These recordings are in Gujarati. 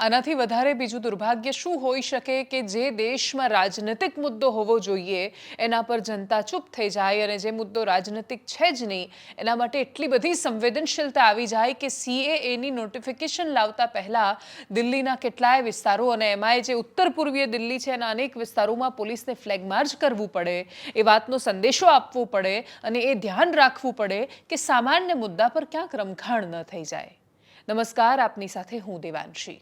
આનાથી વધારે બીજું દુર્ભાગ્ય શું હોઈ શકે કે જે દેશમાં રાજનૈતિક મુદ્દો હોવો જોઈએ એના પર જનતા ચૂપ થઈ જાય અને જે મુદ્દો રાજનૈતિક છે જ નહીં એના માટે એટલી બધી સંવેદનશીલતા આવી જાય કે CAAની નોટિફિકેશન લાવતા પહેલા દિલ્હીના કેટલાય વિસ્તારો અને એમાંય જે ઉત્તર પૂર્વીય દિલ્હી છે એના અનેક વિસ્તારોમાં પોલીસને ફ્લેગ માર્ચ કરવું પડે, એ વાતનો સંદેશો આપવો પડે અને એ ધ્યાન રાખવું પડે કે સામાન્ય મુદ્દા પર ક્યાંક રમખાણ ન થઈ જાય। નમસ્કાર, આપની સાથે હું દેવાંશી।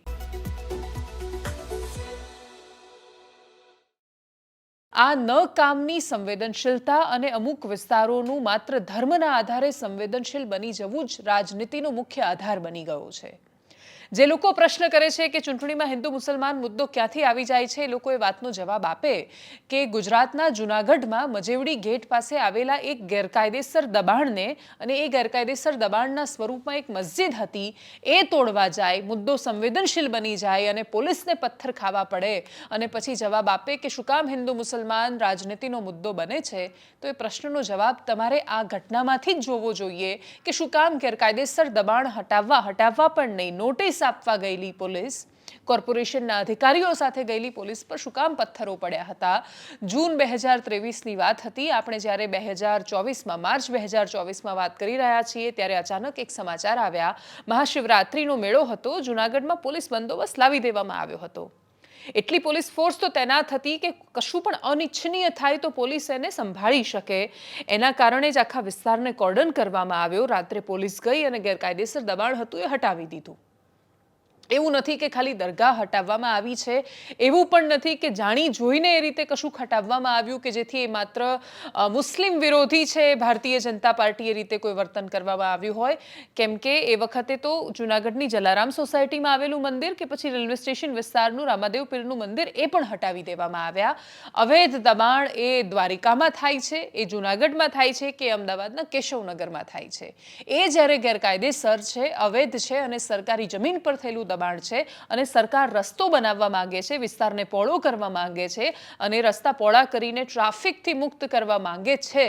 આ ન કામની સંવેદનશીલતા અને અમુક વિસ્તારોનું માત્ર ધર્મના આધારે સંવેદનશીલ બની જવું જ રાજનીતિનો મુખ્ય આધાર બની ગયો છે। જે લોકો પ્રશ્ન કરે છે કે ચૂંટણીમાં હિન્દુ મુસલમાન મુદ્દો ક્યાંથી આવી જાય છે, એ લોકો એ વાતનો જવાબ આપે કે ગુજરાતના જૂનાગઢમાં મજેવડી ગેટ પાસે આવેલા એક ગેરકાયદેસર દબાણને અને એ ગેરકાયદેસર દબાણના સ્વરૂપમાં એક મસ્જિદ હતી એ તોડવા જાય, મુદ્દો સંવેદનશીલ બની જાય અને પોલીસને પથ્થર ખાવા પડે અને પછી જવાબ આપે કે શું કામ હિન્દુ મુસલમાન રાજનીતિનો મુદ્દો બને છે, તો એ પ્રશ્નનો જવાબ તમારે આ ઘટનામાંથી જ જોવો જોઈએ કે શું કામ ગેરકાયદેસર દબાણ હટાવવા પણ નહીં, નોટિસ આપવા ગયેલી પોલીસ, કોર્પોરેશનના અધિકારીઓ સાથે ગયેલી પોલીસ પર શું કામ પથ્થરો પડ્યા હતા। જૂન 2023ની વાત હતી। આપણે જ્યારે 2024માં માર્ચ 2024માં વાત કરી રહ્યા છીએ ત્યારે અચાનક એક સમાચાર આવ્યા। મહાશિવરાત્રીનો મેળો હતો, જૂનાગઢમાં પોલીસ બંદોબસ્ત લાવી દેવામાં આવ્યો હતો। એટલી પોલીસ ફોર્સ તો તૈનાત હતી કે કશું પણ અનિચ્છનીય થાય તો પોલીસ એને સંભાળી શકે, એના કારણે જ આખા વિસ્તારને કોર્ડન કરવામાં આવ્યો। રાત્રે પોલીસ ગઈ અને ગેરકાયદેસર દબાણ હતું એ હટાવી દીધું। એવું નથી કે ખાલી દરગાહ હટાવવામાં આવી છે, એવું પણ નથી કે જાણી જોઈને એ રીતે કશું હટાવવામાં આવ્યું કે જેથી એ માત્ર મુસ્લિમ વિરોધી છે, ભારતીય જનતા પાર્ટી એ રીતે કોઈ વર્તન કરવામાં આવ્યું હોય, કેમ કે એ વખતે તો જૂનાગઢની જલારામ સોસાયટીમાં આવેલું મંદિર કે પછી રેલવે સ્ટેશન વિસ્તારનું રામાદેવ પીરનું મંદિર એ પણ હટાવી દેવામાં આવ્યા। અવૈધ દબાણ એ દ્વારિકામાં થાય છે, એ જૂનાગઢમાં થાય છે કે અમદાવાદના કેશવનગરમાં થાય છે, એ જ્યારે ગેરકાયદેસર છે, અવૈધ છે અને સરકારી જમીન પર થયેલું દબાણ છે અને સરકાર રસ્તો બનાવવા માંગે છે, વિસ્તારને પહોળો કરવા માંગે છે અને રસ્તા પહોળા કરીને ટ્રાફિકથી મુક્ત કરવા માંગે છે,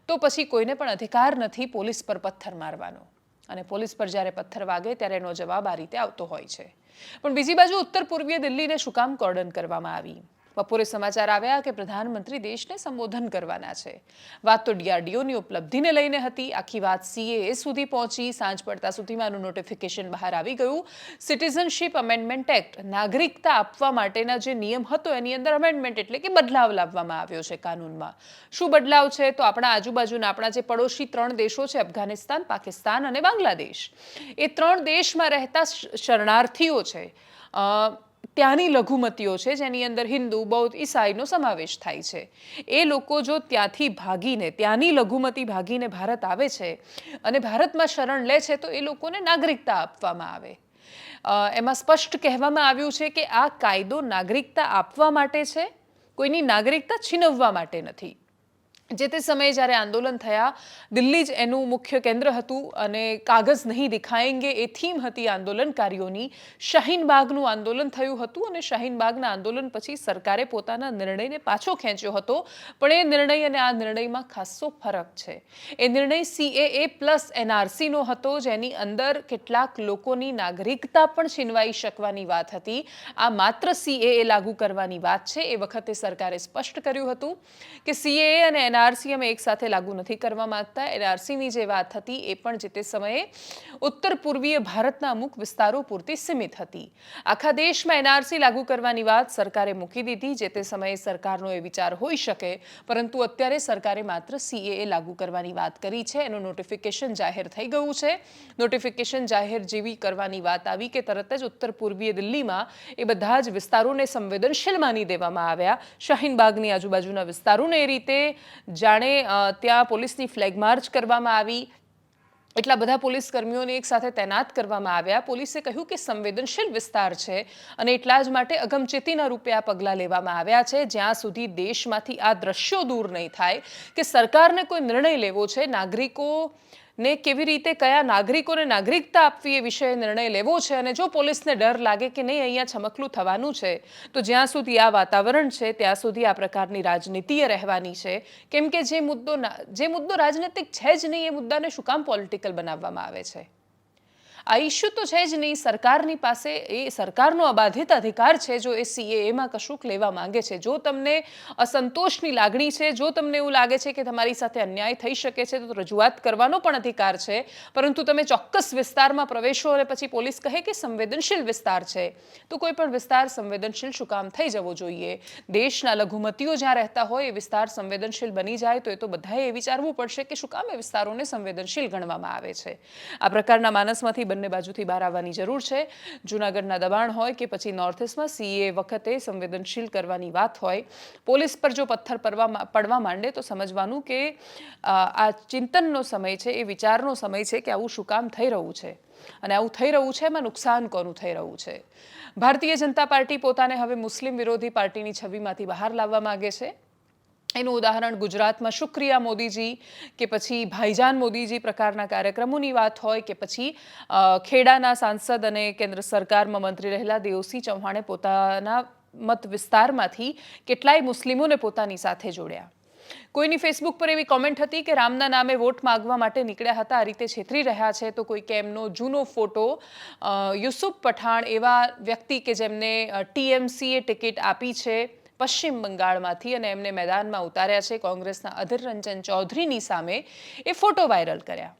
તો પછી કોઈને પણ અધિકાર નથી પોલીસ પર પથ્થર મારવાનો અને પોલીસ પર જ્યારે પથ્થર વાગે ત્યારે એનો જવાબ આ રીતે આવતો હોય છે। પણ બીજી બાજુ ઉત્તર પૂર્વીય દિલ્હીને શું કામ કોર્ડન કરવામાં આવી? બપોરે સમાચાર આવ્યા કે પ્રધાનમંત્રી દેશને સંબોધન કરવાના છે। વાત તો DRDOની ઉપલબ્ધિને લઈને હતી, આખી વાત CAA સુધી પહોંચી। સાંજ પડતા સુધીમાં આનું નોટિફિકેશન બહાર આવી ગયું। સિટીઝનશીપ અમેન્ડમેન્ટ એક્ટ, નાગરિકતા આપવા માટેના જે નિયમ હતો એની અંદર અમેન્ડમેન્ટ એટલે કે બદલાવ લાવવામાં આવ્યો છે કાનૂનમાં। શું બદલાવ છે? તો આપણા આજુબાજુના આપણા જે પડોશી 3 દેશો છે, અફઘાનિસ્તાન, પાકિસ્તાન અને બાંગ્લાદેશ, એ 3 દેશમાં રહેતા શરણાર્થીઓ છે, ત્યાંની લઘુમતીઓ છે જેની અંદર હિન્દુ, બૌદ્ધ, ઈસાઈનો સમાવેશ થાય છે, એ લોકો જો ત્યાંથી ભાગીને, ત્યાંની લઘુમતી ભાગીને ભારત આવે છે અને ભારતમાં શરણ લે છે તો એ લોકોને નાગરિકતા આપવામાં આવે। એમાં સ્પષ્ટ કહેવામાં આવ્યું છે કે આ કાયદો નાગરિકતા આપવા માટે છે, કોઈની નાગરિકતા છીનવવા માટે નથી। જે તે સમયે જ્યારે આંદોલન થયા, દિલ્હી જ એનું મુખ્ય કેન્દ્ર હતું અને કાગઝ નહીં દિખાએંગે એ થીમ હતી આંદોલનકારીઓની। શાહીનબાગનું આંદોલન થયું હતું અને શાહીનબાગના આંદોલન પછી સરકારે પોતાના નિર્ણયને પાછો ખેંચ્યો હતો, પણ એ નિર્ણય અને આ નિર્ણયમાં ખાસ્સો ફરક છે। એ નિર્ણય CAA+ NRCનો હતો, જેની અંદર કેટલાક લોકોની નાગરિકતા પણ છીનવાઈ શકવાની વાત હતી। આ માત્ર CAA લાગુ કરવાની વાત છે। એ વખતે સરકારે સ્પષ્ટ કર્યું હતું કે CAA અને NRC અમે એક સાથે લાગુ નથી કરવા માંગતા। NRCની જે વાત હતી એ પણ જે તે સમયે ઉત્તર પૂર્વીય ભારતના અમુક વિસ્તારો પૂરતી સીમિત હતી। આખા દેશમાં NRC લાગુ કરવાની વાત સરકારે મૂકી દીધી। જે તે સમયે સરકારનો એ વિચાર હોઈ શકે, પરંતુ અત્યારે સરકારે માત્ર CAA લાગુ કરવાની વાત કરી છે। એનું નોટિફિકેશન જાહેર થઈ ગયું છે। નોટિફિકેશન જાહેર જેવી કરવાની વાત આવી કે તરત જ ઉત્તર પૂર્વીય દિલ્હીમાં એ બધા જ વિસ્તારોને સંવેદનશીલ માની દેવામાં આવ્યા। શાહીનબાગની આજુબાજુના વિસ્તારોને એ રીતે જાણે ત્યાં પોલીસની ફ્લેગ માર્ચ કરવામાં આવી, એટલા બધા પોલીસ કર્મીઓને એક સાથે તૈનાત કરવામાં આવ્યા। પોલીસે કહ્યું કે સંવેદનશીલ વિસ્તાર છે અને એટલા જ માટે અગમચેતીના રૂપે આ પગલાં લેવામાં આવ્યા છે, જ્યાં સુધી દેશમાંથી આ દ્રશ્યો દૂર નહીં થાય કે સરકારને કોઈ નિર્ણય લેવો છે, નાગરિકોને કેવી રીતે, કયા નાગરિકોને નાગરિકતા આપવી એ વિષয়ে નિર્ણય લેવો છે, અને જો પોલીસને ડર લાગે કે નહીં અહીંયા છમકલું થવાનું છે, તો જ્યાં સુધી આ વાતાવરણ છે ત્યાં સુધી આ પ્રકારની રાજનીતિએ રહેવાની છે, કેમ કે જે મુદ્દો રાજનીતિક છે જ નહીં એ મુદ્દાને શું કામ પોલિટિકલ બનાવવામાં આવે છે? આ ઇસ્યુ તો છે જ નહીં. સરકારની પાસે એ સરકારનો અબાધિત અધિકાર છે જો એ CAAમાં કશુંક લેવા માંગે છે. જો તમને અસંતોષની લાગણી છે, જો તમને એવું લાગે છે કે તમારી સાથે અન્યાય થઈ શકે છે, તો રજૂઆત કરવાનો પણ અધિકાર છે. પરંતુ તમે ચોક્કસ વિસ્તારમાં પ્રવેશો અને પછી પોલીસ કહે કે સંવેદનશીલ વિસ્તાર છે, તો કોઈ પણ વિસ્તાર સંવેદનશીલ શું કામ થઈ જવો જોઈએ? દેશના લઘુમતીઓ જ્યાં રહેતા હોય એ વિસ્તાર સંવેદનશીલ બની જાય તો એ તો બધાએ એ વિચારવું પડશે કે શું કામ એ વિસ્તારોને સંવેદનશીલ ગણવામાં આવે છે. આ પ્રકારના માનસમાંથી બંને બાજુથી બહાર આવવાની જરૂર છે. જૂનાગઢના દબાણ હોય કે પછી નોર્થ ઇસ્ટમાં CAA વખતે સંવેદનશીલ કરવાની વાત હોય, પોલીસ પર જો પથ્થર પડવા માંડે તો સમજવાનું કે આ ચિંતનનો સમય છે, એ વિચારનો સમય છે કે આવું શું કામ થઈ રહ્યું છે અને આવું થઈ રહ્યું છે એમાં નુકસાન કોનું થઈ રહ્યું છે. ભારતીય જનતા પાર્ટી પોતાને હવે મુસ્લિમ વિરોધી પાર્ટીની છબીમાંથી બહાર લાવવા માંગે છે. એનું ઉદાહરણ ગુજરાતમાં શુક્રિયા મોદીજી કે પછી ભાઈજાન મોદીજી પ્રકારના કાર્યક્રમોની વાત હોય કે પછી ખેડાના સાંસદ અને કેન્દ્ર સરકારમાં મંત્રી રહેલા દેવસિંહ ચૌહાણે પોતાના મત વિસ્તારમાંથી કેટલાય મુસ્લિમોને પોતાની સાથે જોડ્યા. કોઈની ફેસબુક પર એવી કોમેન્ટ હતી કે રામના નામે વોટ માગવા માટે નીકળ્યા હતા, આ રીતે છેતરી રહ્યા છે. તો કોઈ કે એમનો જૂનો ફોટો યુસુફ પઠાણ એવા વ્યક્તિ કે જેમને TMCએ ટિકિટ આપી છે પશ્ચિમ બંગાળમાંથી અને એમને મેદાનમાં ઉતાર્યા છે કોંગ્રેસના અધીર રંજન ચૌધરીની સામે, એ ફોટો વાયરલ કર્યા.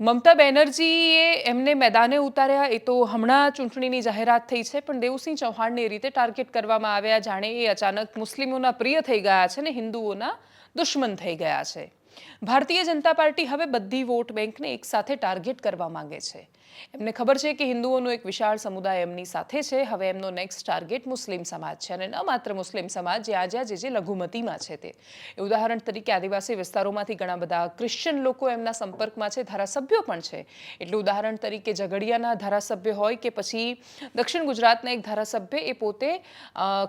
મમતા બેનર્જીએ એમને મેદાને ઉતાર્યા એ તો હમણાં ચૂંટણીની જાહેરાત થઈ છે, પણ દેવસિંહ ચૌહાણને એ રીતે ટાર્ગેટ કરવામાં આવ્યા જાણે એ અચાનક મુસ્લિમોના પ્રિય થઈ ગયા છે ને હિન્દુઓના દુશ્મન થઈ ગયા છે. ભારતીય જનતા પાર્ટી હવે બધી વોટ બેંકને એકસાથે ટાર્ગેટ કરવા માંગે છે. એમને ખબર છે કે હિન્દુઓનો એક વિશાળ સમુદાય એમની સાથે છે. હવે એમનો નેક્સ્ટ ટાર્ગેટ મુસ્લિમ સમાજ છે અને ન માત્ર મુસ્લિમ સમાજ, જ્યાં જે લઘુમતીમાં છે તે. ઉદાહરણ તરીકે આદિવાસી વિસ્તારોમાંથી ઘણા બધા ક્રિશ્ચિયન લોકો એમના સંપર્કમાં છે, ધારાસભ્યો પણ છે. એટલે ઉદાહરણ તરીકે ઝઘડિયાના ધારાસભ્ય હોય કે પછી દક્ષિણ ગુજરાતના એક ધારાસભ્ય, એ પોતે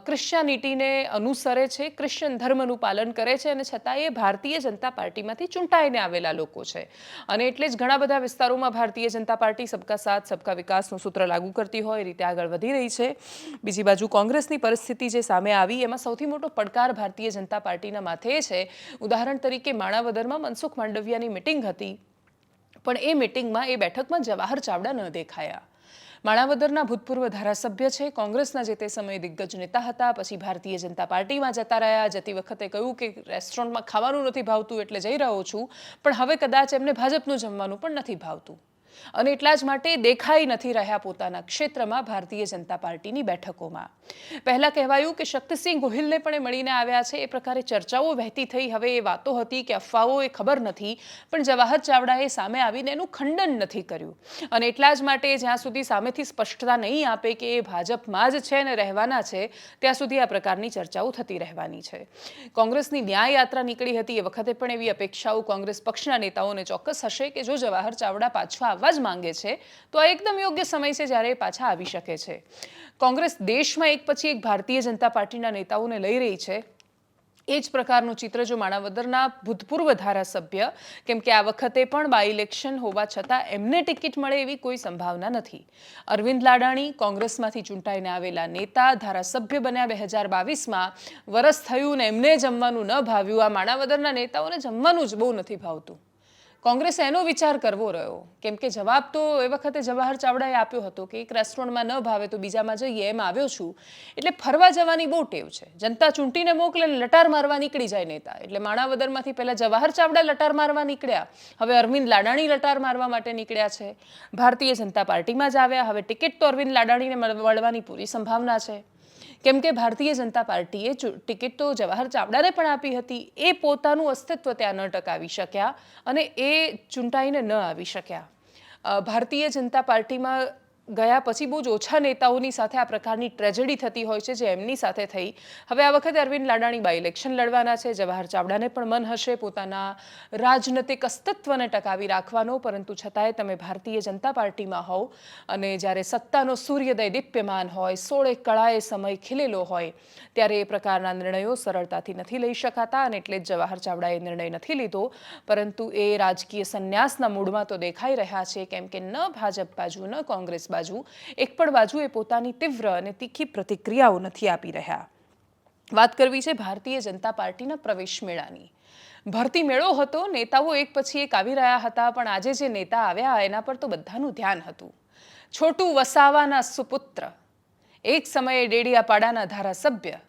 ક્રિશ્ચિયાનિટીને અનુસરે છે, ક્રિશ્ચિયન ધર્મનું પાલન કરે છે અને છતાં એ ભારતીય જનતા પાર્ટીમાંથી ચૂંટાઈને આવેલા લોકો છે. અને એટલે જ ઘણા બધા વિસ્તારોમાં ભારતીય જનતા પાર્ટી સબકા સાથ સબકા વિકાસનું સૂત્ર લાગુ કરતી હોય એ રીતે આગળ વધી રહી છે. બીજી બાજુ કોંગ્રેસની પરિસ્થિતિ જે સામે આવી એમાં સૌથી મોટો પડકાર ભારતીય જનતા પાર્ટીના માથે છે. ઉદાહરણ તરીકે માણાવદરમાં મનસુખ માંડવિયાની મિટિંગ હતી, પણ એ મિટિંગમાં, એ બેઠકમાં જવાહર ચાવડા ન દેખાયા. માણાવદરના ભૂતપૂર્વ ધારાસભ્ય છે, કોંગ્રેસના જે તે સમયે દિગ્ગજ નેતા હતા, પછી ભારતીય જનતા પાર્ટીમાં જતા રહ્યા. જતી વખતે કહ્યું કે રેસ્ટોરન્ટમાં ખાવાનું નથી ભાવતું એટલે જઈ રહ્યો છું, પણ હવે કદાચ એમને ભાજપનું જમવાનું પણ નથી ભાવતું અને એટલા જ માટે દેખાઈ નથી રહ્યા પોતાના ક્ષેત્રમાં ભારતીય જનતા પાર્ટીની બેઠકોમાં. પહેલા કહેવાયું કે શક્તિસિંહ ગોહિલને પણ મળીને આવ્યા છે, એ પ્રકારે ચર્ચાઓ વહેતી થઈ. હવે એ વાતો હતી કે અફવાઓ, એ ખબર નથી, પણ જવાહર ચાવડાએ સામે આવીને એનું ખંડન નથી કર્યું અને એટલા જ માટે જ્યાં સુધી સામેથી સ્પષ્ટતા નહીં આપે કે એ ભાજપમાં જ છે ને રહેવાના છે, ત્યાં સુધી આ પ્રકારની ચર્ચાઓ થતી રહેવાની છે. કોંગ્રેસની ન્યાય યાત્રા નીકળી હતી, એ વખતે પણ એવી અપેક્ષાઓ કોંગ્રેસ પક્ષના નેતાઓને ચોક્કસ હશે કે જો જવાહર ચાવડા પાછા આવવા જ માંગે છે તો આ એકદમ યોગ્ય સમય છે જ્યારે એ પાછા આવી શકે છે. કોંગ્રેસ દેશમાં એક પછી એક ભારતીય જનતા પાર્ટીના નેતાઓને લઈ રહી છે. એ જ પ્રકારનું ચિત્ર જો માણાવદરના ભૂતપૂર્વ ધારાસભ્ય, કેમ કે આ વખતે પણ બાય ઇલેક્શન હોવા છતાં એમને ટિકિટ મળે એવી કોઈ સંભાવના નથી. અરવિંદ લાડાણી કોંગ્રેસમાંથી ચૂંટાઈને આવેલા નેતા, ધારાસભ્ય બન્યા 2022માં. વરસ થયું ને એમને જમવાનું ન ભાવ્યું. આ માણાવદરના નેતાઓને જમવાનું જ બહુ નથી ભાવતું. કોંગ્રેસે એનો વિચાર કરવો રહ્યો, કેમ કે જવાબ તો એ વખતે જવાહર ચાવડાએ આપ્યો હતો કે એક રેસ્ટોરન્ટમાં ન ભાવે તો બીજામાં જઈએ, એમ આવ્યો છું. એટલે ફરવા જવાની બહુ ટેવ છે. જનતા ચૂંટીને મોકલે ને લટાર મારવા નીકળી જાય નેતા. એટલે માણાવદરમાંથી પહેલા જવાહર ચાવડા લટાર મારવા નીકળ્યા, હવે અરવિંદ લાડાણી લટાર મારવા માટે નીકળ્યા છે. ભારતીય જનતા પાર્ટીમાં જ આવ્યા. હવે ટિકિટ તો અરવિંદ લાડાણીને મળવાની પૂરી સંભાવના છે, કેમ કે ભારતીય જનતા પાર્ટીએ ટિકિટ તો જવાહર ચાવડાને પણ આપી હતી. એ પોતાનું અસ્તિત્વ ત્યાં ન ટકાવી શક્યા અને એ ચૂંટાઈને ન આવી શક્યા. ભારતીય જનતા પાર્ટીમાં ગયા પછી બહુ જ ઓછા નેતાઓની સાથે આ પ્રકારની ટ્રેજેડી થતી હોય છે, જે એમની સાથે થઈ. હવે આ વખતે અરવિંદ લાડાણી બાય ઇલેક્શન લડવાના છે. જવાહર ચાવડાને પણ મન હશે પોતાના રાજનૈતિક અસ્તિત્વને ટકાવી રાખવાનો, પરંતુ છતાંય તમે ભારતીય જનતા પાર્ટીમાં હોવ અને જ્યારે સત્તાનો સૂર્યોદય દીપ્યમાન હોય, 16 કળાએ સમય ખીલેલો હોય, ત્યારે એ પ્રકારના નિર્ણયો સરળતાથી નથી લઈ શકાતા અને એટલે જ જવાહર ચાવડાએ નિર્ણય નથી લીધો. પરંતુ એ રાજકીય સંન્યાસના મૂડમાં તો દેખાઈ રહ્યા છે, કેમ કે ન ભાજપ બાજુ ન કોંગ્રેસ બાજુ એક પણ બાજુ એ પોતાની તીવ્ર અને તીખી પ્રતિક્રિયાઓ નથી આપી રહ્યા. વાત કરવી છે ભારતીય જનતા પાર્ટીના પ્રવેશ મેળાની. ભરતી મેળો હતો, નેતાઓ એક પછી એક આવી રહ્યા હતા, પણ આજે જે નેતા આવ્યા એના પર તો બધાનું ધ્યાન હતું. છોટુ વસાવાના સુપુત્ર, એક સમયે ડેડિયાપાડાના ધારાસભ્ય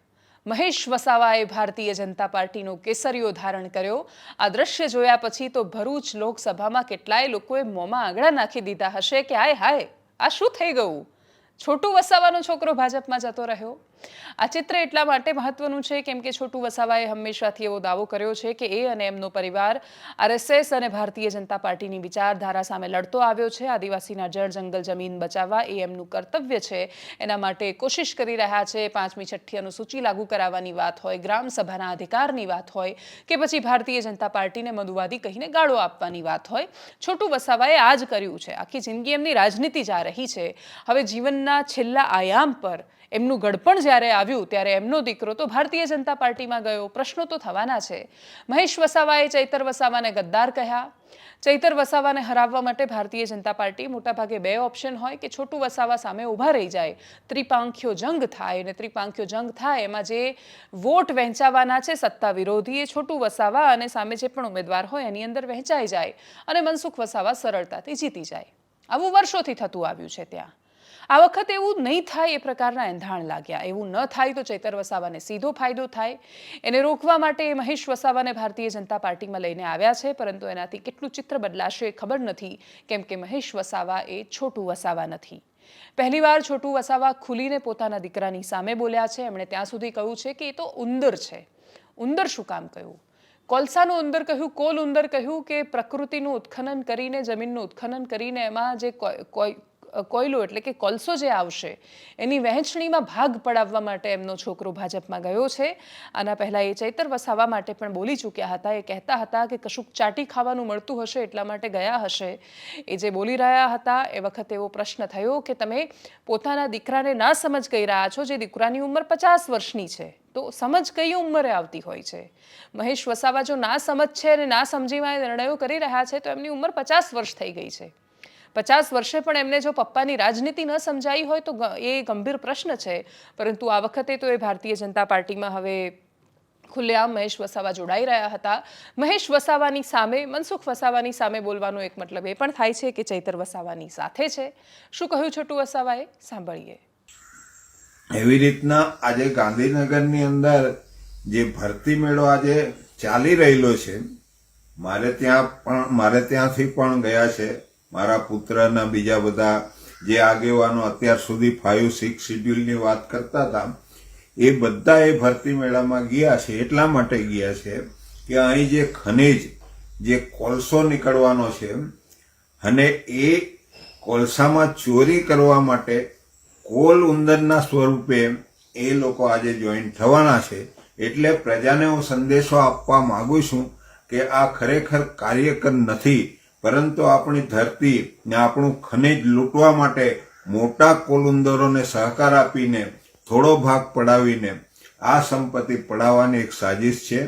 મહેશ વસાવાએ ભારતીય જનતા પાર્ટીનો કેસરીયો ધારણ કર્યો. આ દ્રશ્ય જોયા પછી તો ભરૂચ લોકસભામાં કેટલાય લોકોએ મોંમાં આંગળા નાખી દીધા હશે કે હાય હાય, આ શું થઈ ગયું? છોટુ વસાવાનો છોકરો ભાજપમાં જતો રહ્યો. આ ચિત્ર એટલા માટે મહત્વનું છે કેમ કે છોટુ વસાવાએ હંમેશાથી એવો દાવો કર્યો છે કે એ અને એમનો પરિવાર આરએસએસ અને ભારતીય જનતા પાર્ટીની વિચારધારા સામે લડતો આવ્યો છે. આદિવાસીના જળ જંગલ જમીન બચાવવા એ એમનું કર્તવ્ય છે. એના માટે કોશિશ કરી રહ્યા છે. 5મી 6ઠ્ઠી અનુસૂચિ લાગુ કરાવવાની વાત હોય, ગ્રામ સભાના અધિકારની વાત હોય કે પછી ભારતીય જનતા પાર્ટીને મધુવાદી કહીને ગાળો આપવાની વાત હોય, છોટુ વસાવાએ આ જ કર્યું છે. આખી જિંદગી એમની રાજનીતિ જ આ રહી છે. હવે જીવનના છેલ્લા આયામ પર એમનું ગડપણ જ્યારે આવ્યું ત્યારે એમનો દીકરો તો ભારતીય જનતા પાર્ટીમાં ગયો. પ્રશ્નો તો થવાના છે. મહેશ વસાવાએ ચૈતર વસાવાને ગદ્દાર કહ્યા. ચૈતર વસાવાને હરાવવા માટે ભારતીય જનતા પાર્ટી મોટાભાગે 2 ઓપ્શન હોય કે છોટુ વસાવા સામે ઊભા રહી જાય, ત્રિપાંખ્યો જંગ થાય, અને ત્રિપાંખ્યો જંગ થાય એમાં જે વોટ વહેંચાવાના છે સત્તા વિરોધી, એ છોટુ વસાવા અને સામે જે પણ ઉમેદવાર હોય એની અંદર વહેંચાઈ જાય અને મનસુખ વસાવા સરળતાથી જીતી જાય. આવું વર્ષોથી થતું આવ્યું છે. ત્યાં આ વખતે એવું નહીં થાય એ પ્રકારના એંધાણ લાગ્યા. એવું ન થાય તો ચૈતર વસાવાને સીધો ફાયદો થાય. એને રોકવા માટે મહેશ વસાવાને ભારતીય જનતા પાર્ટીમાં લઈને આવ્યા છે, પરંતુ એનાથી કેટલું ચિત્ર બદલાશે એ ખબર નથી, કેમ કે મહેશ વસાવા એ છોટુ વસાવા નથી. પહેલીવાર છોટુ વસાવા ખુલીને પોતાના દીકરાની સામે બોલ્યા છે. એમણે ત્યાં સુધી કહ્યું છે કે એ તો ઉંદર છે. ઉંદર શું કામ કહ્યું? કોલસાનું ઉંદર કહ્યું, કોલ ઉંદર કહ્યું કે પ્રકૃતિનું ઉત્ખનન કરીને, જમીનનું ઉત્ખનન કરીને એમાં જે કોયલો એટલે કે કોલસો જે આવશે એની વહેંચણીમાં ભાગ પડાવવા માટે એમનો છોકરો ભાજપમાં ગયો છે. આના પહેલાં એ ચૈતર વસાવા માટે પણ બોલી ચૂક્યા હતા. એ કહેતા હતા કે કશુંક ચાટી ખાવાનું મળતું હશે એટલા માટે ગયા હશે. એ જે બોલી રહ્યા હતા એ વખતે એવો પ્રશ્ન થયો કે તમે પોતાના દીકરાને ના સમજ કહી રહ્યા છો, જે દીકરાની ઉંમર 50 વર્ષની છે, તો સમજ કઈ ઉંમરે આવતી હોય છે? મહેશ વસાવા જો ના સમજ છે અને ના સમજીમાં નિર્ણયો કરી રહ્યા છે તો એમની ઉંમર 50 વર્ષ થઈ ગઈ છે. 50 વર્ષે પણ એમને જો પપ્પાની રાજનીતિ ન સમજાઈ હોય તો એ ગંભીર પ્રશ્ન છે. પરંતુ આ વખતે તો એ ભારતીય જનતા પાર્ટીમાં હવે ખુલ્લેઆમ મહેશ વસાવા જોડાઈ રહ્યા હતા. મહેશ વસાવાની સામે, મનસુખ વસાવાની સામે બોલવાનો એક મતલબ એ પણ થાય છે કે ચૈતર વસાવાની સાથે છે. શું કહ્યું છોટુ વસાવાએ? સાંભળીએ. એવી રીતના આજે ગાંધીનગરની અંદર જે ભરતી મેળો આજે ચાલી રહેલો છે, મારે ત્યાંથી પણ ગયા છે. મારા પુત્રના બીજા બધા જે આગેવાનો અત્યાર સુધી 5-6 શિડ્યુલની વાત કરતા હતા, એ બધા એ ભરતી મેળામાં ગયા છે. એટલા માટે ગયા છે કે અહીં જે ખનિજ, જે કોલસો નીકળવાનો છે અને એ કોલસામાં ચોરી કરવા માટે કોલ ઉંદરના સ્વરૂપે એ લોકો આજે જોઈન થવાના છે. એટલે પ્રજાને હું સંદેશો આપવા માંગુ છું કે આ ખરેખર કાર્યકર નથી, પરંતુ આપણી ધરતી ને આપણું ખનિજ લૂંટવા માટે મોટા કોલુંદરોને સહકાર આપીને થોડો ભાગ પડાવીને આ સંપત્તિ પડાવવાની એક સાજિશ છે.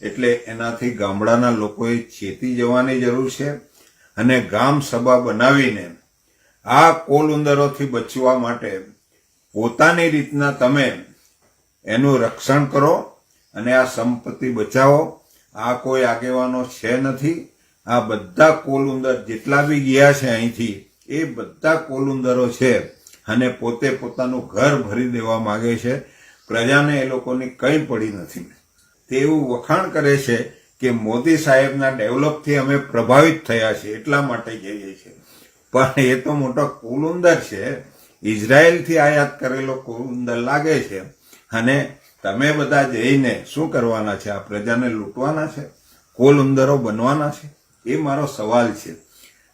એટલે એનાથી ગામડાના લોકોએ ચેતી જવાની જરૂર છે અને ગામ સભા બનાવીને આ કોલુંદરોથી બચવા માટે પોતાની રીતના તમે એનું રક્ષણ કરો અને આ સંપત્તિ બચાવો. આ કોઈ આગેવાનો છે નથી. આ બધા કોલુંદર જેટલા બી ગયા છે અહીંથી, એ બધા કોલુંદરો છે અને પોતે પોતાનું ઘર ભરી દેવા માંગે છે. પ્રજાને એ લોકોની કંઈ પડી નથી. તેવું વખાણ કરે છે કે મોદી સાહેબના ડેવલપથી અમે પ્રભાવિત થયા છીએ એટલા માટે જઈએ છીએ. પણ એ તો મોટો કોલુંદર છે, ઇઝરાયલથી આયાત કરેલો કોલુંદર લાગે છે. અને તમે બધા જઈને શું કરવાના છે? આ પ્રજાને લૂંટવાના છે? કોલુંદરો બનવાના છે? એ મારો સવાલ છે.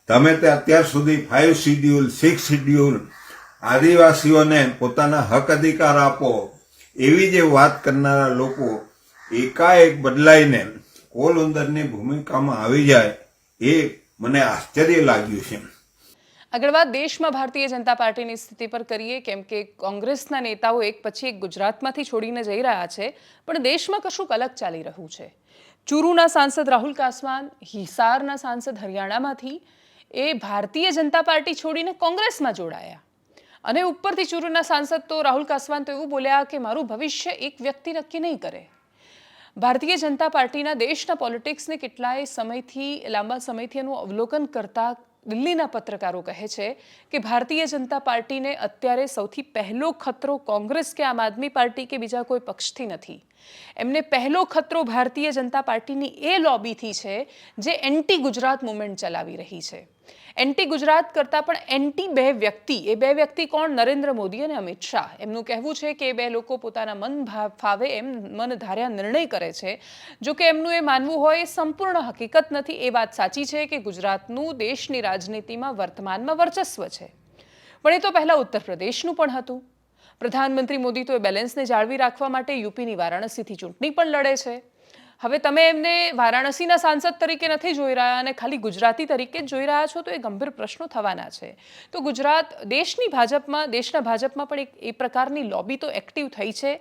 તમે તે અત્યાર સુધી 5 શિડ્યુલ, 6 શિડ્યુલ, આદિવાસીઓને પોતાના હક અધિકાર આપો એવી જે વાત કરનારા લોકો એકાએક બદલાઈને કોલુંદરની ભૂમિકામાં આવી જાય, એ મને આશ્ચર્ય લાગ્યું છે. આગળ વાત દેશમાં ભારતીય જનતા પાર્ટીની સ્થિતિ પર કરીએ, કેમ કે કોંગ્રેસના નેતાઓ એક પછી એક ગુજરાતમાંથી છોડીને જઈ રહ્યા છે, પણ દેશમાં કશુંક અલગ ચાલી રહ્યું છે. ચૂરુના સાંસદ રાહુલ કાસવાન, હિસારના સાંસદ હરિયાણામાંથી, એ ભારતીય જનતા પાર્ટી છોડીને કોંગ્રેસમાં જોડાયા. અને ઉપરથી ચૂરુના સાંસદ તો રાહુલ કાસવાન તો એવું બોલ્યા કે મારું ભવિષ્ય એક વ્યક્તિ નક્કી નહીં કરે, ભારતીય જનતા પાર્ટીના દેશના પોલિટિક્સને કેટલાય સમયથી લાંબા સમયથી એનું અવલોકન કરતા દિલ્હીના પત્રકારો કહે છે કે ભારતીય જનતા પાર્ટીને અત્યારે સૌથી પહેલો ખતરો કોંગ્રેસ કે આમ આદમી પાર્ટી કે બીજા કોઈ પક્ષથી નથી. એમને પહેલો ખતરો ભારતીય જનતા પાર્ટીની એ લોબીથી છે જે એન્ટી ગુજરાત મુવમેન્ટ ચલાવી રહી છે. એન્ટી ગુજરાત કરતાં પણ એન્ટી બે વ્યક્તિ, એ બે વ્યક્તિ કોણ? નરેન્દ્ર મોદી અને અમિત શાહ. એમનું કહેવું છે કે એ બે લોકો પોતાના મન ફાવે એમ મન ધાર્યા નિર્ણય કરે છે. જો કે એમનું એ માનવું હોય એ સંપૂર્ણ હકીકત નથી. એ વાત સાચી છે કે ગુજરાતનું દેશની રાજનીતિમાં વર્તમાનમાં વર્ચસ્વ છે, પણ એ તો પહેલાં ઉત્તર પ્રદેશનું પણ હતું. પ્રધાનમંત્રી મોદી તો એ બેલેન્સને જાળવી રાખવા માટે યુપીની વારાણસીથી ચૂંટણી પણ લડે છે. હવે તમે એમને વારાણસીના સાંસદ તરીકે નથી જોઈ રહ્યા અને ખાલી ગુજરાતી તરીકે જ જોઈ રહ્યા છો તો એ ગંભીર પ્રશ્નો થવાના છે. તો ગુજરાત દેશના ભાજપમાં પણ એ પ્રકારની લોબી તો એક્ટિવ થઈ છે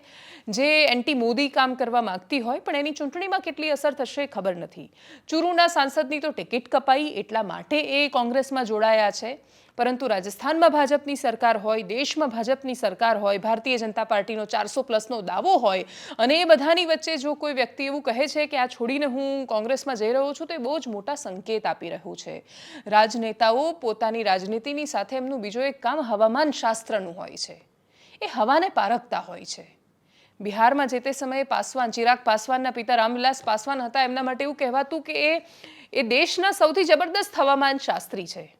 જે એન્ટી મોદી કામ કરવા માંગતી હોય, પણ એની ચૂંટણીમાં કેટલી અસર થશે ખબર નથી. ચુરુના સાંસદની તો ટિકિટ કપાઈ એટલા માટે એ કોંગ્રેસમાં જોડાયા છે, પરંતુ રાજસ્થાનમાં ભાજપની સરકાર હોય, દેશમાં ભાજપની સરકાર હોય, ભારતીય જનતા પાર્ટીનો 400+ દાવો હોય અને એ બધાની વચ્ચે જો કોઈ વ્યક્તિ એવું કહે છે કે આ છોડીને હું કોંગ્રેસમાં જઈ રહ્યો છું તો એ બહુ જ મોટા સંકેત આપી રહ્યું છે. રાજનેતાઓ પોતાની રાજનીતિની સાથે એમનું બીજું એક કામ હવામાન શાસ્ત્રનું હોય છે. એ હવાને પારખતા હોય છે. બિહારમાં જે તે સમયે ચિરાગ પાસવાનના પિતા રામવિલાસ પાસવાન હતા. એમના માટે એવું કહેવાતું કે એ દેશના સૌથી જબરદસ્ત હવામાન શાસ્ત્રી છે.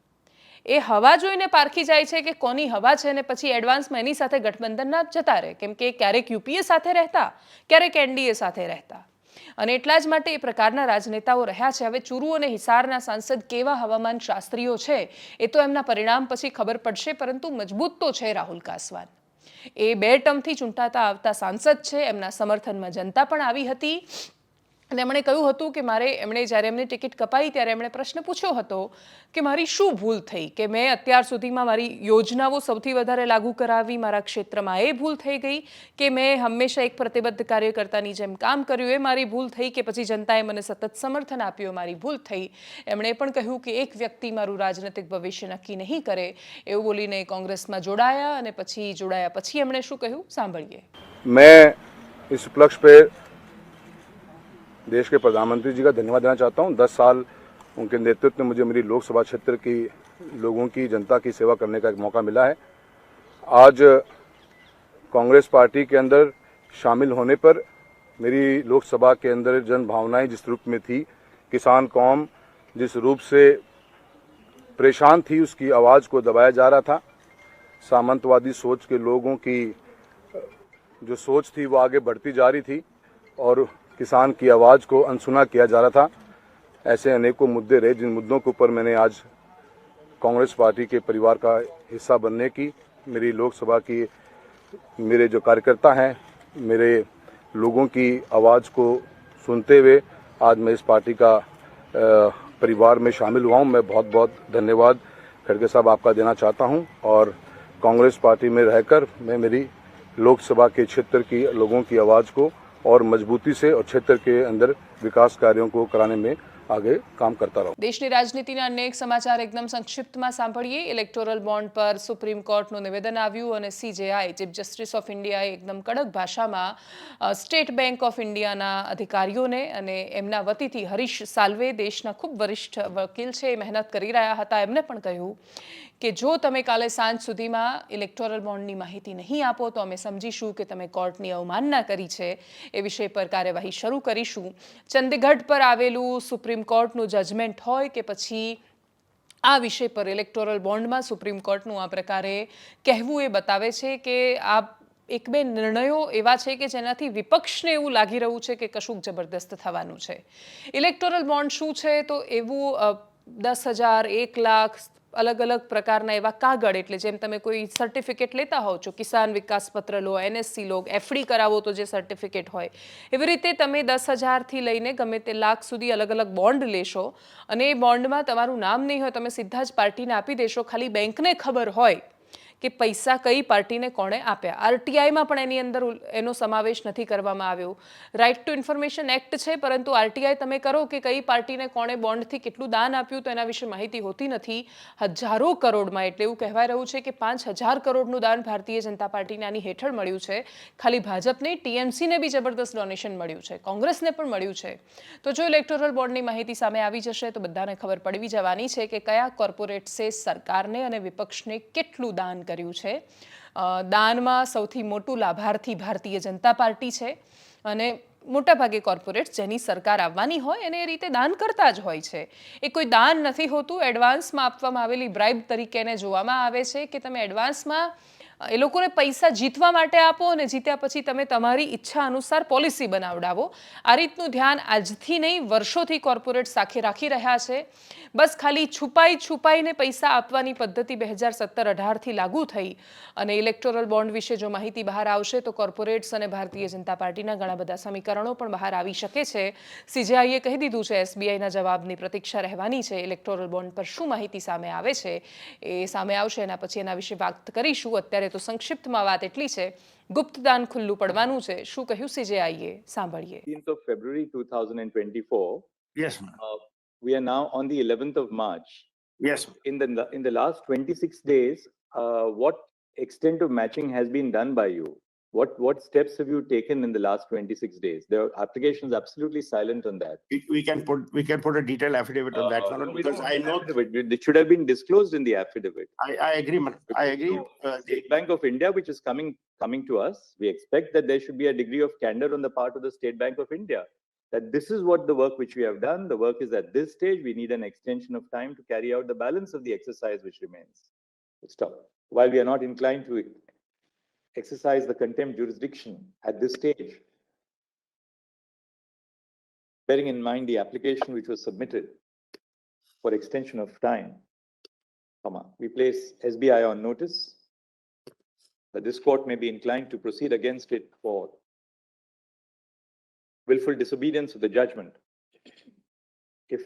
એ હવા જોઈને પારખી જાય છે કે કોની હવા છે ને પછી એડવાન્સમાં એની સાથે ગઠબંધનના જતા રહે, કેમ કે ક્યારેક યુપીએ સાથે રહેતા, ક્યારેક એનડીએ સાથે રહેતા. અને એટલા જ માટે એ પ્રકારના રાજનેતાઓ રહ્યા છે. હવે ચુરુ અને હિસારના સાંસદ કેવા હવામાન શાસ્ત્રીઓ છે એ તો એમના પરિણામ પછી ખબર પડશે, પરંતુ મજબૂત તો છે રાહુલ કાસવાન. એ 2 ટર્મથી ચૂંટાતા આવતા સાંસદ છે. એમના સમર્થનમાં જનતા પણ આવી હતી અને એમણે કહ્યું હતું કે જ્યારે એમની ટિકિટ કપાઈ ત્યારે એમણે પ્રશ્ન પૂછ્યો હતો કે મારી શું ભૂલ થઈ, કે મેં અત્યાર સુધીમાં મારી યોજનાઓ સૌથી વધારે લાગુ કરાવી, મારા ક્ષેત્રમાં એ ભૂલ થઈ ગઈ કે મેં હંમેશા એક પ્રતિબદ્ધ કાર્યકર્તાની જેમ કામ કર્યું એ મારી ભૂલ થઈ, કે પછી જનતાએ મને સતત સમર્થન આપ્યું મારી ભૂલ થઈ. એમણે પણ કહ્યું કે એક વ્યક્તિ મારું રાજનૈતિક ભવિષ્ય નક્કી નહીં કરે એવું બોલીને કોંગ્રેસમાં જોડાયા અને પછી જોડાયા પછી એમણે શું કહ્યું સાંભળીએ. मैं इस उपलक्ष्य पे देश के प्रधानमंत्री जी का धन्यवाद देना चाहता हूं. 10 साल उनके नेतृत्व में मुझे मेरी लोकसभा क्षेत्र की लोगों की जनता की सेवा करने का एक मौका मिला है. आज कांग्रेस पार्टी के अंदर शामिल होने पर मेरी लोकसभा के अंदर जन भावनाएं जिस रूप में थी, किसान कौम जिस रूप से परेशान थी उसकी आवाज़ को दबाया जा रहा था. सामंतवादी सोच के लोगों की जो सोच थी वो आगे बढ़ती जा रही थी और किसान की आवाज़ को अनसुना किया जा रहा था. ऐसे अनेकों मुद्दे रहे जिन मुद्दों के ऊपर मैंने आज कांग्रेस पार्टी के परिवार का हिस्सा बनने की, मेरी लोकसभा की मेरे जो कार्यकर्ता हैं, मेरे लोगों की आवाज़ को सुनते हुए आज मैं इस पार्टी का परिवार में शामिल हुआ हूँ. मैं बहुत बहुत धन्यवाद खड़गे साहब आपका देना चाहता हूँ और कांग्रेस पार्टी में रहकर मैं मेरी लोकसभा के क्षेत्र की लोगों की आवाज़ को और मजबूती से और क्षेत्र के अंदर विकास कार्यों को कराने में आगे काम करता रहूं. દેશની રાજનીતિના અનેક સમાચાર એકદમ સંક્ષિપ્તમાં સાંભળીએ. ઇલેક્ટોરલ બોન્ડ પર સુપ્રીમ કોર્ટનું નિવેદન આવ્યું અને CJI ચીફ જસ્ટિસ ઓફ ઇન્ડિયાએ એકદમ કડક ભાષામાં સ્ટેટ બેંક ઓફ ઇન્ડિયાના અધિકારીઓને અને એમના વતીથી હરીશ સાલ્વે દેશના ખૂબ વરિષ્ઠ વકીલ છે, એ મહેનત કરી રહ્યા હતા, એમને પણ કહ્યું કે જો તમે કાલે સાંજ સુધીમાં ઇલેક્ટોરલ બોન્ડની માહિતી નહીં આપો તો અમે સમજીશું કે તમે કોર્ટની અવમાનના કરી છે. એ વિષય પર કાર્યવાહી શરૂ કરીશું. ચંદીગઢ પર આવેલું સુપ્રીમ કોર્ટનું જજમેન્ટ હોય કે પછી આ વિષય પર ઇલેક્ટોરલ બોન્ડમાં સુપ્રીમ કોર્ટનું આ પ્રકારે કહેવું એ બતાવે છે કે આ એક બે નિર્ણયો એવા છે કે જેનાથી વિપક્ષને એવું લાગી રહ્યું છે કે કશુંક જબરદસ્ત થવાનું છે. ઇલેક્ટોરલ બોન્ડ શું છે? તો એવું 10,000, 1 લાખ અલગ અલગ પ્રકારના એવા કાગળ, એટલે જેમ તમે કોઈ સર્ટિફિકેટ લેતા હોવ છો, કિસાન વિકાસ પત્ર લો, NSC લો, FD કરાવો તો જે સર્ટિફિકેટ હોય, એવી રીતે તમે 10,000થી લઈને ગમે તે લાખ સુધી અલગ અલગ બોન્ડ લેશો અને એ બોન્ડમાં તમારું નામ નહીં હોય, તમે સીધા જ પાર્ટીને આપી દેશો. ખાલી બેંકને ખબર હોય કે પૈસા કઈ પાર્ટીને કોણે આપ્યા. આરટીઆઈમાં પણ એની અંદર એનો સમાવેશ નથી કરવામાં આવ્યો. રાઇટ ટુ ઇન્ફોર્મેશન એક્ટ છે, પરંતુ આરટીઆઈ તમે કરો કે કઈ પાર્ટીને કોણે બોન્ડથી કેટલું દાન આપ્યું તો એના વિશે માહિતી હોતી નથી. હજારો કરોડમાં, એટલે એવું કહેવાય રહ્યું છે કે 5,000 કરોડનું દાન ભારતીય જનતા પાર્ટીને આની હેઠળ મળ્યું છે. ખાલી ભાજપને, ટીએમસીને બી જબરદસ્ત ડોનેશન મળ્યું છે, કોંગ્રેસને પણ મળ્યું છે. તો જો ઇલેક્ટોરલ બોન્ડની માહિતી સામે આવી જશે તો બધાને ખબર પડવી જવાની છે કે કયા કોર્પોરેટ્સે સરકારને અને વિપક્ષને કેટલું દાન કર્યું છે. દાનમાં સૌથી મોટું લાભાર્થી ભારતીય જનતા પાર્ટી છે અને મોટાભાગે કોર્પોરેટ્સ જેની સરકાર આવવાની હોય એને એ રીતે દાન કરતા જ હોય છે. એ કોઈ દાન નથી હોતું, એડવાન્સમાં આપવામાં આવેલી બ્રાઇબ તરીકે એને જોવામાં આવે છે કે તમે એડવાન્સમાં એ લોકોને પૈસા જીતવા માટે આપો અને જીત્યા પછી તમે તમારી ઈચ્છા અનુસાર પોલિસી બનાવડાવો. આ રીતનું ધ્યાન આજથી નહીં વર્ષોથી કોર્પોરેટ સાથે રાખી રહ્યા છે. બસ ખાલી છુપાઈને પૈસા આપવાની પદ્ધતિ 2017-18થી લાગુ થઈ અને ઇલેક્ટોરલ બોન્ડ વિશે જો માહિતી બહાર આવશે તો કોર્પોરેટ્સ અને ભારતીય જનતા પાર્ટીના ઘણા બધા સમીકરણો પણ બહાર આવી શકે છે. સીજેઆઈએ કહી દીધું છે એસબીઆઈના જવાબની પ્રતીક્ષા રહેવાની છે. ઇલેક્ટોરલ બોન્ડ પર શું માહિતી સામે આવે છે એ સામે આવશે, એના પછી એના વિશે વાત કરીશું. અત્યારે તો સંક્ષિપ્તમાં વાત એટલી છે, ગુપ્તદાન ખુલ્લું પડવાનું છે. શું કહ્યું સીજેઆઈએ, સાંભળીએ. 15th of February 2024. Yes, ma'am. We are now on the 11th of March. Yes, ma'am. In the last 26 days, what extent of matching has been done by you? What steps have you taken in the last 26 days? The application is absolutely silent on that. We can put a detailed affidavit on that, Manoj, because I know It should have been disclosed in the affidavit. I agree, Manoj. I agree. State Bank of India, which is coming to us, we expect that there should be a degree of candor on the part of the State Bank of India. That this is what the work which we have done. The work is at this stage. We need an extension of time to carry out the balance of the exercise which remains. Stop. While we are not inclined to exercise the contempt jurisdiction at this stage, bearing in mind the application which was submitted for extension of time, we place SBI on notice that this court may be inclined to proceed against it for willful disobedience of the judgment if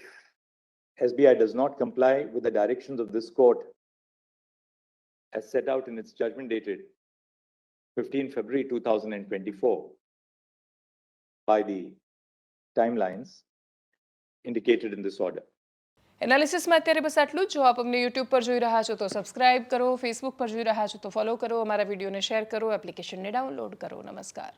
SBI does not comply with the directions of this court as set out in its judgment dated 15 February 2024 by the timelines indicated in this order. એનાલિસિસમાં અત્યારે બસ આટલું જ. જો આપ અમને યુટ્યુબ પર જોઈ રહ્યા છો તો સબસ્ક્રાઇબ કરો, ફેસબુક પર જોઈ રહ્યા છો તો ફોલો કરો, અમારા વિડીયોને શેર કરો, એપ્લિકેશનને ડાઉનલોડ કરો. નમસ્કાર.